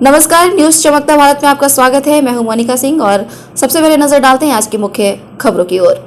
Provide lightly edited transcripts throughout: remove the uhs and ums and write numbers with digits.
नमस्कार, न्यूज चमकता भारत में आपका स्वागत है। मैं हूं मोनिका सिंह और सबसे पहले नजर डालते हैं आज की मुख्य खबरों की ओर।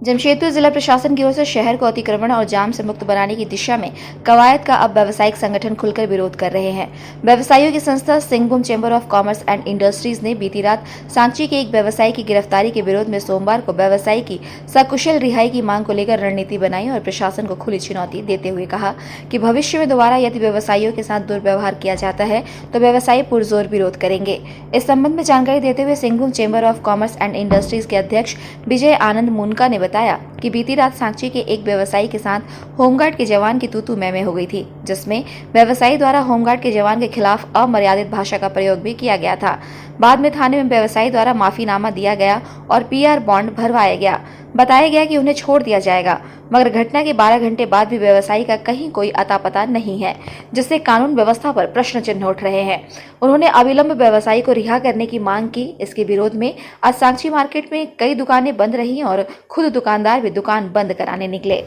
जमशेदपुर जिला प्रशासन की ओर से शहर को अतिक्रमण और जाम से मुक्त बनाने की दिशा में कवायद का अब व्यावसायिक संगठन खुलकर विरोध कर रहे हैं। व्यवसायियों की संस्था Singhbhum chamber of commerce and industries ने बीती रात सांची के एक व्यवसायी की गिरफ्तारी के विरोध में सोमवार को व्यवसायी की सकुशल रिहाई की मांग को लेकर रणनीति बनाई और प्रशासन को खुली चुनौती देते हुए कहा कि भविष्य में दोबारा यदि व्यवसायियों के साथ दुर्व्यवहार किया जाता है तो व्यवसायी पुरजोर विरोध करेंगे। इस संबंध में जानकारी देते हुए Singhbhum chamber of commerce and industries के अध्यक्ष विजय आनंद मुनका ने बताया कि बीती रात सांची के एक व्यवसायी के साथ होमगार्ड के जवान की तू-तू मैं हो गई थी, जिसमें व्यवसायी द्वारा होमगार्ड के जवान के खिलाफ अमर्यादित भाषा का प्रयोग भी किया गया था। बाद में थाने में व्यवसायी द्वारा माफीनामा दिया गया और पीआर बॉन्ड भरवाया गया। बताया गया कि उन्हें छोड़ दिया जाएगा, मगर घटना के 12 घंटे बाद भी व्यवसायी का कहीं कोई अता पता नहीं है, जिससे कानून व्यवस्था पर प्रश्न चिन्ह उठ रहे हैं। उन्होंने अविलंब व्यवसायी को रिहा करने की मांग की। इसके विरोध में आज सांची मार्केट में कई दुकानें बंद रही और खुद दुकानदार भी दुकान बंद कराने निकले।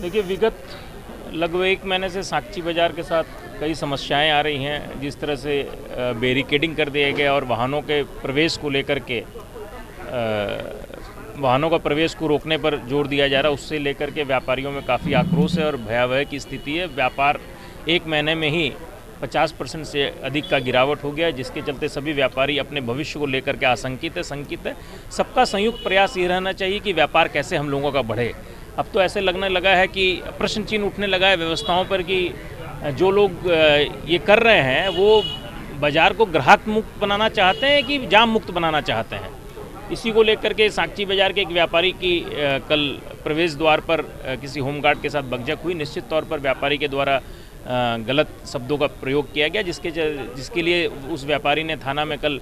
देखिए, विगत लगभग 1 महीने से सांची बाजार के साथ कई समस्याएं आ रही हैं। जिस तरह से बैरिकेडिंग कर दिया गया और वाहनों के प्रवेश को लेकर के वाहनों का प्रवेश को रोकने पर जोर दिया जा रहा है, उससे लेकर के व्यापारियों में काफ़ी आक्रोश है और भयावह की स्थिति है। व्यापार 1 महीने में ही 50% से अधिक का गिरावट हो गया है, जिसके चलते सभी व्यापारी अपने भविष्य को लेकर के आशंकित है, शंकित है। सबका संयुक्त प्रयास ये रहना चाहिए कि व्यापार कैसे हम लोगों का बढ़े। अब तो ऐसे लगने लगा है कि प्रश्न चिन्ह उठने लगा है व्यवस्थाओं पर कि जो लोग ये कर रहे हैं वो बाज़ार को ग्राहक मुक्त बनाना चाहते हैं कि जाम मुक्त बनाना चाहते हैं। इसी को लेकर के सांची बाजार के एक व्यापारी की कल प्रवेश द्वार पर किसी होमगार्ड के साथ बकझक हुई। निश्चित तौर पर व्यापारी के द्वारा गलत शब्दों का प्रयोग किया गया, जिसके लिए उस व्यापारी ने थाना में कल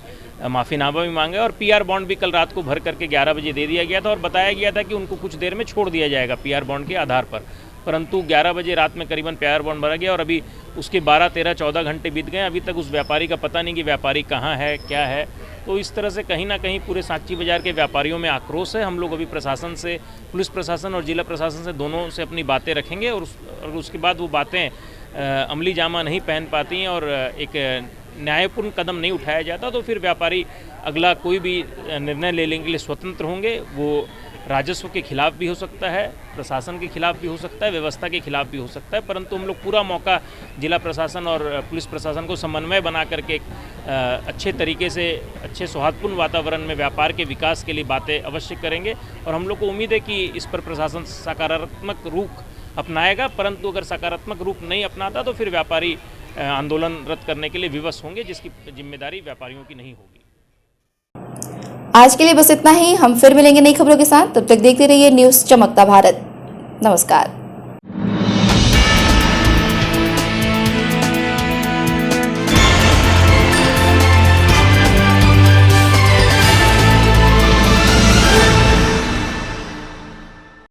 माफ़ीनामा भी मांगा और पीआर बॉन्ड भी कल रात को भर करके 11 बजे दे दिया गया था और बताया गया था कि उनको कुछ देर में छोड़ दिया जाएगा पीआर बॉन्ड के आधार पर। परंतु 11 बजे रात में करीबन पीआर बॉन्ड भरा गया और अभी उसके 12, 13, 14 घंटे बीत गए। अभी तक उस व्यापारी का पता नहीं कि व्यापारी कहाँ है, क्या है। तो इस तरह से कहीं ना कहीं पूरे सांची बाजार के व्यापारियों में आक्रोश है। हम लोग अभी प्रशासन से, पुलिस प्रशासन और जिला प्रशासन से दोनों से अपनी बातें रखेंगे और उसके बाद वो बातें अमली जामा नहीं पहन पाती हैं और एक न्यायपूर्ण कदम नहीं उठाया जाता तो फिर व्यापारी अगला कोई भी निर्णय लेने के लिए स्वतंत्र होंगे। वो राजस्व के खिलाफ भी हो सकता है, प्रशासन के खिलाफ भी हो सकता है, व्यवस्था के खिलाफ भी हो सकता है। परंतु हम लोग पूरा मौका जिला प्रशासन और पुलिस प्रशासन को समन्वय बना करके अच्छे तरीके से, अच्छे सौहार्दपूर्ण वातावरण में व्यापार के विकास के लिए बातें अवश्य करेंगे और हम लोग को उम्मीद है कि इस पर प्रशासन सकारात्मक रूख अपनाएगा। परंतु अगर सकारात्मक रूप नहीं अपनाता तो फिर व्यापारी आंदोलन रद्द करने के लिए विवश होंगे, जिसकी जिम्मेदारी व्यापारियों की नहीं होगी। आज के लिए बस इतना ही। हम फिर मिलेंगे नई खबरों के साथ। तब तक देखते रहिए न्यूज चमकता भारत। नमस्कार।